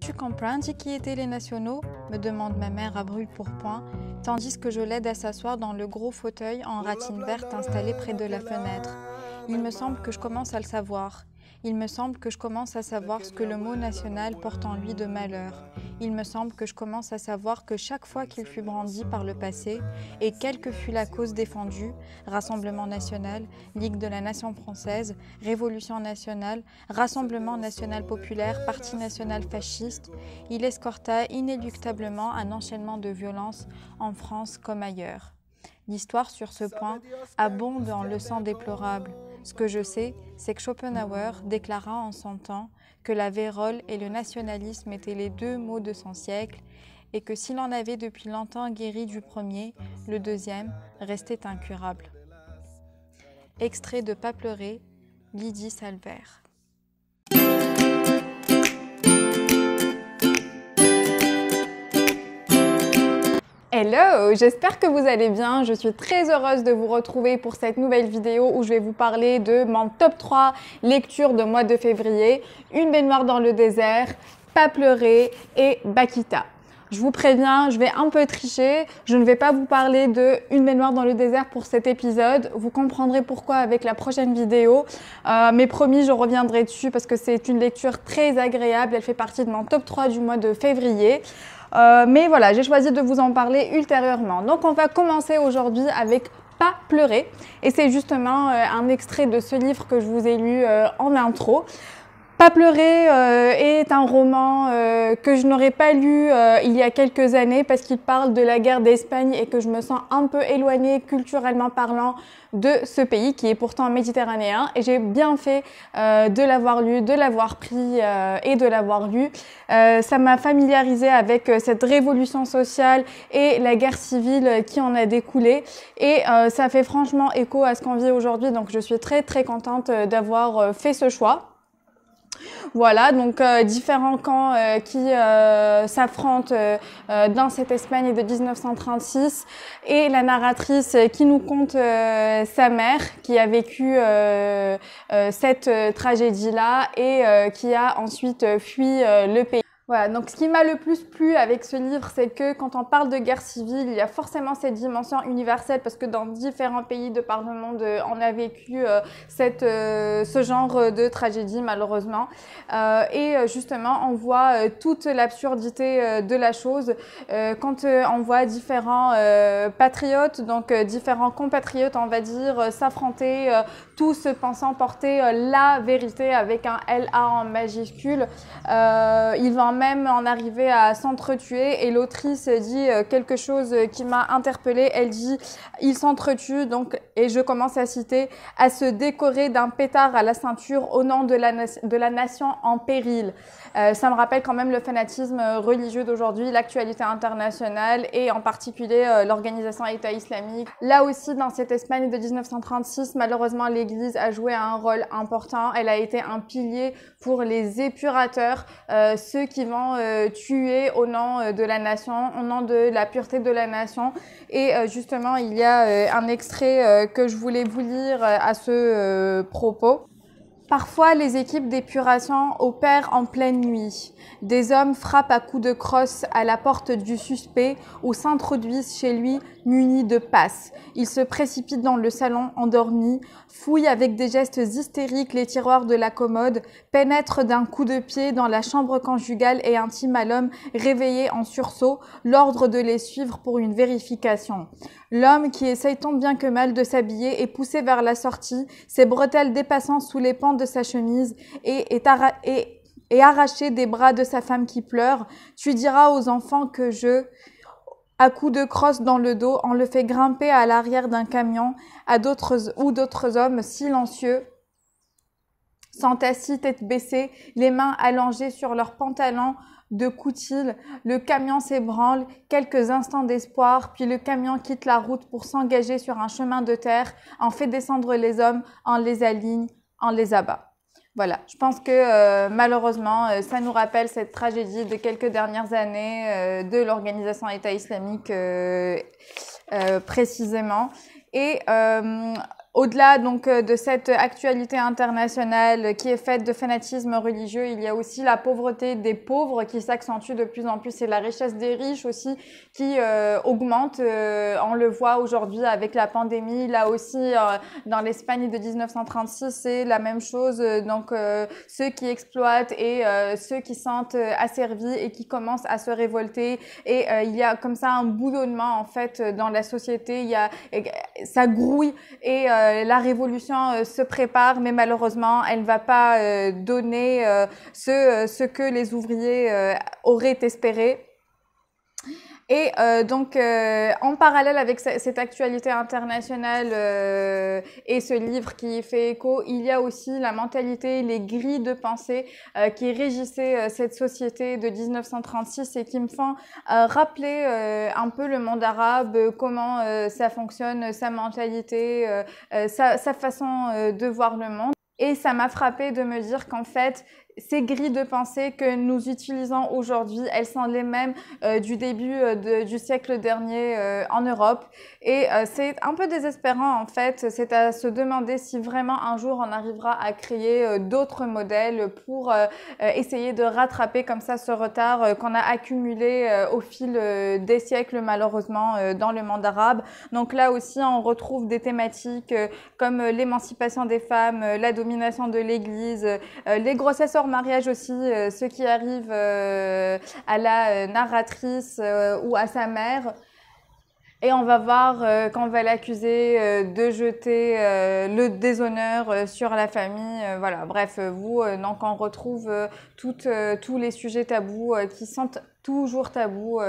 tu comprends qui étaient les nationaux? Me demande ma mère à brûle-pourpoint, tandis que je l'aide à s'asseoir dans le gros fauteuil en ratine verte installé près de la fenêtre. Il me semble que je commence à le savoir. Il me semble que je commence à savoir ce que le mot national porte en lui de malheur. Il me semble que je commence à savoir que chaque fois qu'il fut brandi par le passé, et quelle que fût la cause défendue, Rassemblement national, Ligue de la nation française, Révolution nationale, Rassemblement national populaire, Parti national fasciste, il escorta inéluctablement un enchaînement de violences en France comme ailleurs. L'histoire sur ce point abonde en leçons déplorables. Ce que je sais, c'est que Schopenhauer déclara en son temps que la vérole et le nationalisme étaient les deux maux de son siècle et que s'il en avait depuis longtemps guéri du premier, le deuxième restait incurable. Extrait de Pas pleurer, Lydie Salvert. Hello, j'espère que vous allez bien. Je suis très heureuse de vous retrouver pour cette nouvelle vidéo où je vais vous parler de mon top 3 lectures de mois de février. Une baignoire dans le désert, Pas pleurer et Bakita. Je vous préviens, je vais un peu tricher. Je ne vais pas vous parler de Une baignoire dans le désert pour cet épisode. Vous comprendrez pourquoi avec la prochaine vidéo. Mais promis, je reviendrai dessus parce que c'est une lecture très agréable. Elle fait partie de mon top 3 du mois de février. Mais voilà, j'ai choisi de vous en parler ultérieurement. Donc on va commencer aujourd'hui avec Pas pleurer. Et c'est justement un extrait de ce livre que je vous ai lu en intro. Pas pleurer est un roman que je n'aurais pas lu il y a quelques années parce qu'il parle de la guerre d'Espagne et que je me sens un peu éloignée culturellement parlant de ce pays qui est pourtant méditerranéen, et j'ai bien fait de l'avoir lu, de l'avoir pris et de l'avoir lu. Ça m'a familiarisée avec cette révolution sociale et la guerre civile qui en a découlé, et ça fait franchement écho à ce qu'on vit aujourd'hui, donc je suis très très contente d'avoir fait ce choix. Voilà, donc différents camps qui s'affrontent dans cette Espagne de 1936, et la narratrice qui nous conte sa mère qui a vécu cette tragédie-là et qui a ensuite fui le pays. Voilà, donc ce qui m'a le plus plu avec ce livre, c'est que quand on parle de guerre civile, il y a forcément cette dimension universelle parce que dans différents pays de par le monde, on a vécu ce genre de tragédie malheureusement. Et justement, on voit toute l'absurdité de la chose quand on voit différents patriotes, donc différents compatriotes, on va dire, s'affronter, tous pensant porter la vérité avec un LA en majuscule. Ils vont même en arriver à s'entretuer, et l'autrice dit quelque chose qui m'a interpellée. Elle dit « Ils s'entretuent, donc, et je commence à citer, à se décorer d'un pétard à la ceinture au nom de la nation en péril ». Ça me rappelle quand même le fanatisme religieux d'aujourd'hui, l'actualité internationale et en particulier l'organisation État islamique. Là aussi, dans cette Espagne de 1936, malheureusement, l'Église a joué un rôle important. Elle a été un pilier pour les épurateurs, ceux qui vont tuer au nom de la nation, au nom de la pureté de la nation. Et justement, il y a un extrait que je voulais vous lire à ce propos. Parfois, les équipes d'épuration opèrent en pleine nuit. Des hommes frappent à coups de crosse à la porte du suspect ou s'introduisent chez lui munis de passes. Ils se précipitent dans le salon endormi, fouillent avec des gestes hystériques les tiroirs de la commode, pénètrent d'un coup de pied dans la chambre conjugale et intiment à l'homme réveillé en sursaut l'ordre de les suivre pour une vérification. L'homme, qui essaye tant bien que mal de s'habiller, est poussé vers la sortie, ses bretelles dépassant sous les pans de sa chemise, et arraché des bras de sa femme qui pleure. Tu diras aux enfants que à coups de crosse dans le dos, on le fait grimper à l'arrière d'un camion, d'autres hommes silencieux sont assis tête baissée, les mains allongées sur leurs pantalons de coutil. Le camion s'ébranle, quelques instants d'espoir, puis le camion quitte la route pour s'engager sur un chemin de terre, en fait descendre les hommes, en les aligne, en les abat. Voilà, je pense que malheureusement, ça nous rappelle cette tragédie de quelques dernières années de l'organisation État islamique précisément. Et Au-delà donc de cette actualité internationale qui est faite de fanatisme religieux, il y a aussi la pauvreté des pauvres qui s'accentue de plus en plus et la richesse des riches aussi qui augmente. On le voit aujourd'hui avec la pandémie. Là aussi, dans l'Espagne de 1936, c'est la même chose. Donc ceux qui exploitent et ceux qui sentent asservis et qui commencent à se révolter. Et il y a comme ça un bouillonnement en fait dans la société. Ça grouille et la révolution se prépare, mais malheureusement, elle ne va pas donner ce que les ouvriers auraient espéré. Et donc, en parallèle avec cette actualité internationale et ce livre qui fait écho, il y a aussi la mentalité, les grilles de pensée qui régissaient cette société de 1936 et qui me font rappeler un peu le monde arabe, comment ça fonctionne, sa mentalité, sa façon de voir le monde. Et ça m'a frappé de me dire qu'en fait, ces grilles de pensée que nous utilisons aujourd'hui, elles sont les mêmes du début du siècle dernier en Europe. Et c'est un peu désespérant en fait, c'est à se demander si vraiment un jour on arrivera à créer d'autres modèles pour essayer de rattraper comme ça ce retard qu'on a accumulé au fil des siècles malheureusement dans le monde arabe. Donc là aussi on retrouve des thématiques comme l'émancipation des femmes, la domination de l'Église, les grossesses hors mariage aussi, ce qui arrive à la narratrice ou à sa mère. Et on va voir qu'on va l'accuser de jeter le déshonneur sur la famille. Voilà, bref, donc on retrouve tous les sujets tabous qui sont toujours tabous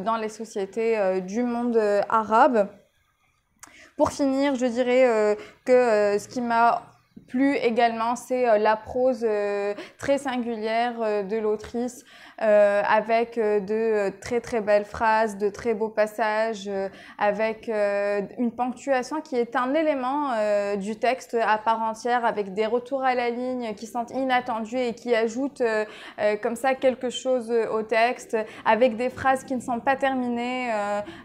dans les sociétés du monde arabe. Pour finir, je dirais que ce qui m'a plu également, c'est la prose très singulière de l'autrice avec de très très belles phrases, de très beaux passages, avec une ponctuation qui est un élément du texte à part entière, avec des retours à la ligne qui sont inattendus et qui ajoutent comme ça quelque chose au texte, avec des phrases qui ne sont pas terminées,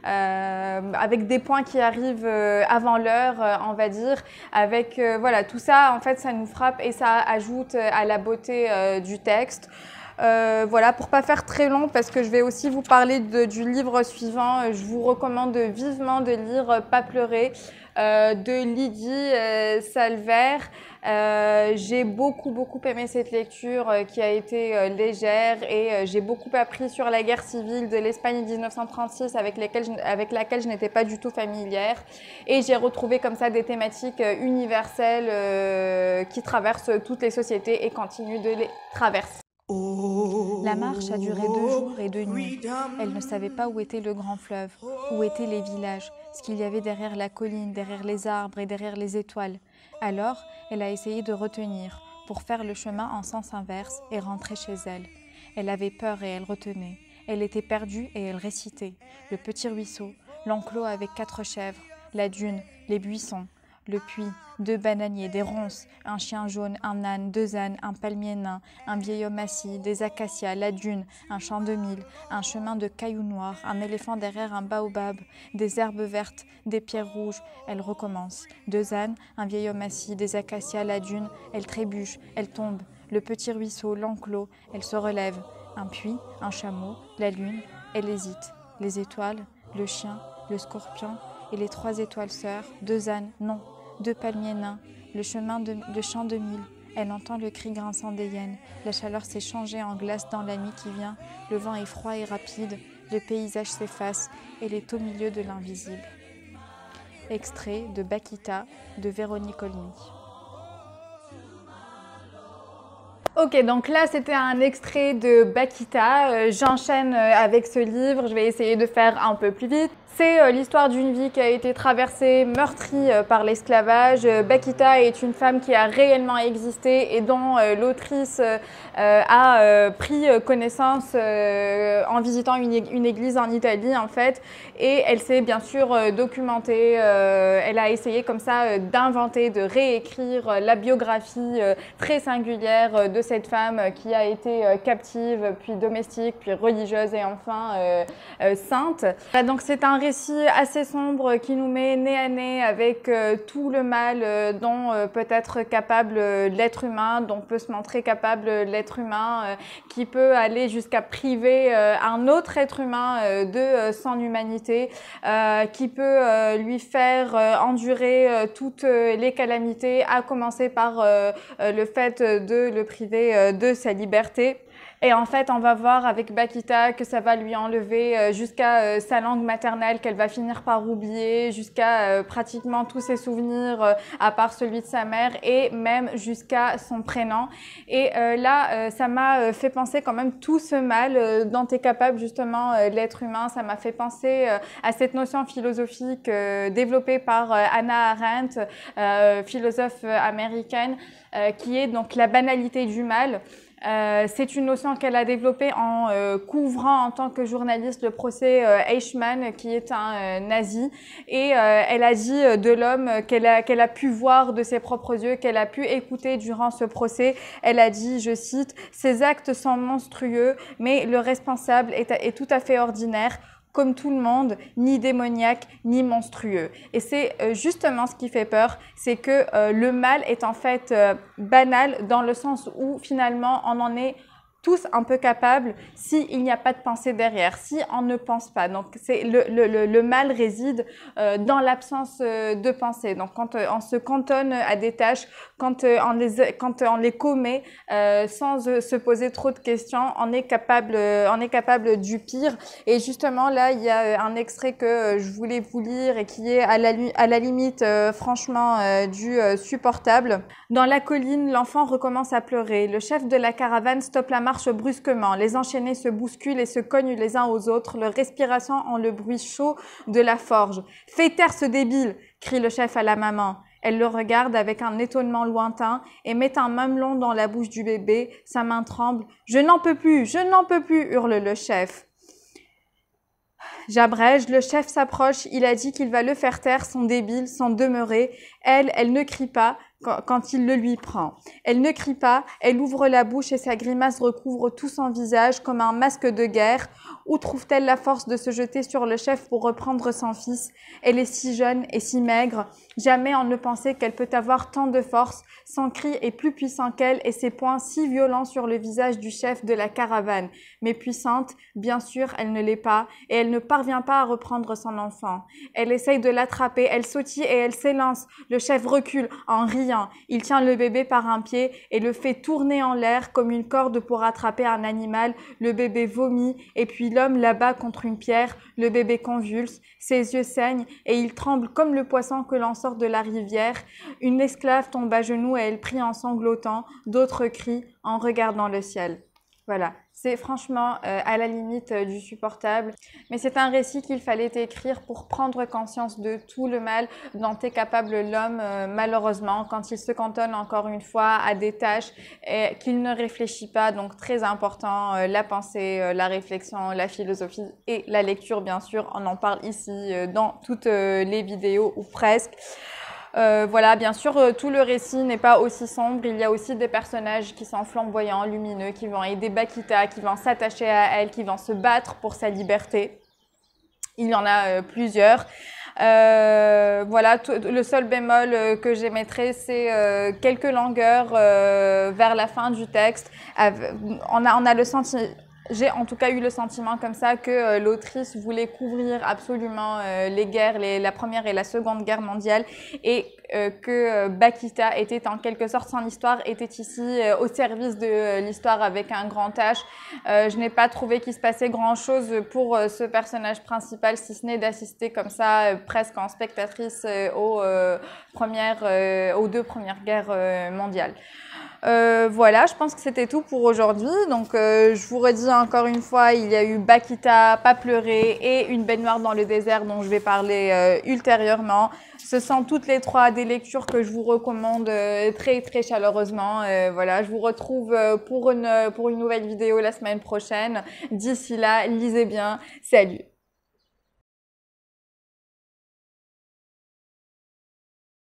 avec des points qui arrivent avant l'heure, on va dire, avec voilà, tout ça en fait ça nous frappe et ça ajoute à la beauté du texte. Voilà, pour pas faire très long, parce que je vais aussi vous parler du livre suivant, je vous recommande vivement de lire Pas pleurer de Lydie Salver. J'ai beaucoup aimé cette lecture qui a été légère et j'ai beaucoup appris sur la guerre civile de l'Espagne 1936 avec laquelle je n'étais pas du tout familière, et j'ai retrouvé comme ça des thématiques universelles qui traversent toutes les sociétés et continuent de les traverser. La marche a duré 2 jours et 2 nuits. Elle ne savait pas où était le grand fleuve, où étaient les villages, ce qu'il y avait derrière la colline, derrière les arbres et derrière les étoiles. Alors, elle a essayé de retenir, pour faire le chemin en sens inverse et rentrer chez elle. Elle avait peur et elle retenait. Elle était perdue et elle récitait. Le petit ruisseau, l'enclos avec 4 chèvres, la dune, les buissons, le puits, 2 bananiers, des ronces, un chien jaune, un âne, 2 ânes, un palmier nain, un vieil homme assis, des acacias, la dune, un champ de mil, un chemin de cailloux noirs, un éléphant derrière un baobab, des herbes vertes, des pierres rouges. Elle recommence. 2 ânes, un vieil homme assis, des acacias, la dune. Elle trébuche, elle tombe. Le petit ruisseau, l'enclos, elle se relève. Un puits, un chameau, la lune. Elle hésite. Les étoiles, le chien, le scorpion et les 3 étoiles sœurs. 2 ânes, non. 2 palmiers nains, le champ de mil. Elle entend le cri grinçant des hyènes. La chaleur s'est changée en glace dans la nuit qui vient. Le vent est froid et rapide. Le paysage s'efface. Elle est au milieu de l'invisible. Extrait de Bakita de Véronique Olmy. Ok, donc là c'était un extrait de Bakita. J'enchaîne avec ce livre. Je vais essayer de faire un peu plus vite. C'est l'histoire d'une vie qui a été traversée, meurtrie par l'esclavage. Bakita est une femme qui a réellement existé et dont l'autrice a pris connaissance en visitant une église en Italie en fait. Et elle s'est bien sûr documentée. Elle a essayé comme ça d'inventer, de réécrire la biographie très singulière de cette femme qui a été captive, puis domestique, puis religieuse et enfin sainte. Donc c'est un un récit assez sombre qui nous met nez à nez avec tout le mal dont peut être capable l'être humain, dont peut se montrer capable l'être humain, qui peut aller jusqu'à priver un autre être humain de son humanité, qui peut lui faire endurer toutes les calamités, à commencer par le fait de le priver de sa liberté. Et en fait, on va voir avec Bakita que ça va lui enlever jusqu'à sa langue maternelle qu'elle va finir par oublier, jusqu'à pratiquement tous ses souvenirs à part celui de sa mère et même jusqu'à son prénom. Et là, ça m'a fait penser quand même tout ce mal dont est capable justement l'être humain. Ça m'a fait penser à cette notion philosophique développée par Hannah Arendt, philosophe américaine, qui est donc la banalité du mal. C'est une notion qu'elle a développée en couvrant en tant que journaliste le procès Eichmann, qui est un nazi, et elle a dit de l'homme qu'elle a pu voir de ses propres yeux, qu'elle a pu écouter durant ce procès. Elle a dit, je cite, « Ces actes sont monstrueux, mais le responsable est tout à fait ordinaire. » Comme tout le monde, ni démoniaque, ni monstrueux. Et c'est justement ce qui fait peur, c'est que le mal est en fait banal dans le sens où finalement on en est tous un peu capables s'il n'y a pas de pensée derrière, si on ne pense pas. Donc c'est le mal réside dans l'absence de pensée. Donc quand on se cantonne à des tâches, quand on les commet sans se poser trop de questions, on est capable du pire. Et justement là, il y a un extrait que je voulais vous lire et qui est à la limite franchement du supportable. Dans la colline, l'enfant recommence à pleurer. Le chef de la caravane stoppe la marche brusquement. Les enchaînés se bousculent et se cognent les uns aux autres, leur respiration en le bruit chaud de la forge. « Fais taire ce débile !» crie le chef à la maman. Elle le regarde avec un étonnement lointain et met un mamelon dans la bouche du bébé. Sa main tremble. « Je n'en peux plus, je n'en peux plus !» hurle le chef. J'abrège, le chef s'approche, il a dit qu'il va le faire taire, son débile, sans demeurer. Elle ne crie pas quand il le lui prend. Elle ne crie pas, elle ouvre la bouche et sa grimace recouvre tout son visage comme un masque de guerre. Où trouve-t-elle la force de se jeter sur le chef pour reprendre son fils? Elle est si jeune et si maigre. Jamais on ne pensait qu'elle peut avoir tant de force. Son cri est plus puissant qu'elle et ses poings si violents sur le visage du chef de la caravane. Mais puissante, bien sûr, elle ne l'est pas et elle ne parvient pas à reprendre son enfant. Elle essaye de l'attraper, elle sautille et elle s'élance. Le chef recule en riant. Il tient le bébé par un pied et le fait tourner en l'air comme une corde pour attraper un animal. Le bébé vomit et puis l'homme l'abat contre une pierre. Le bébé convulse, ses yeux saignent et il tremble comme le poisson que l'on sort de la rivière. Une esclave tombe à genoux et elle prie en sanglotant. D'autres crient en regardant le ciel. Voilà, c'est franchement à la limite du supportable. Mais c'est un récit qu'il fallait écrire pour prendre conscience de tout le mal dont est capable l'homme, malheureusement, quand il se cantonne encore une fois à des tâches et qu'il ne réfléchit pas. Donc très important, la pensée, la réflexion, la philosophie et la lecture, bien sûr. On en parle ici dans toutes les vidéos ou presque. Voilà, bien sûr, tout le récit n'est pas aussi sombre. Il y a aussi des personnages qui sont flamboyants, lumineux, qui vont aider Bakita, qui vont s'attacher à elle, qui vont se battre pour sa liberté. Il y en a plusieurs. Voilà, le seul bémol que j'émettrais, c'est quelques longueurs vers la fin du texte. On a le sentiment... J'ai en tout cas eu le sentiment comme ça que l'autrice voulait couvrir absolument les guerres, la Première et la Seconde Guerre mondiale et que Bakita était en quelque sorte, son histoire était ici au service de l'histoire avec un grand H. Je n'ai pas trouvé qu'il se passait grand chose pour ce personnage principal, si ce n'est d'assister comme ça presque en spectatrice aux deux premières guerres mondiales. Voilà, je pense que c'était tout pour aujourd'hui. Donc, je vous redis encore une fois, il y a eu Bakita, Pas pleurer et Une baignoire dans le désert dont je vais parler ultérieurement. Ce sont toutes les trois des lectures que je vous recommande très très chaleureusement. Voilà, je vous retrouve pour une nouvelle vidéo la semaine prochaine. D'ici là, lisez bien. Salut!